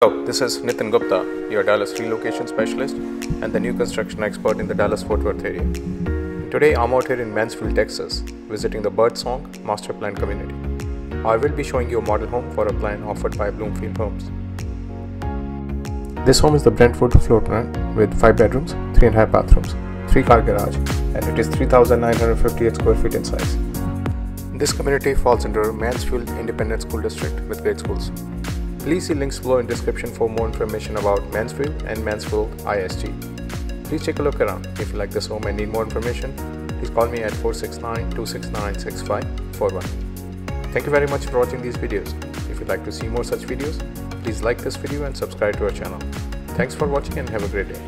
Hello, this is Nitin Gupta, your Dallas relocation specialist and the new construction expert in the Dallas-Fort Worth area. Today I'm out here in Mansfield, Texas, visiting the Birdsong master plan community. I will be showing you a model home for a plan offered by Bloomfield Homes. This home is the Brentwood floor plan with 5 bedrooms, 3.5 bathrooms, 3-car garage, and it is 3,958 square feet in size. This community falls under Mansfield Independent School District with great schools. Please see links below in description for more information about Mansfield and Mansfield ISD. Please take a look around. If you like this home and need more information, please call me at 469-269-6541. Thank you very much for watching these videos. If you'd like to see more such videos, please like this video and subscribe to our channel. Thanks for watching and have a great day.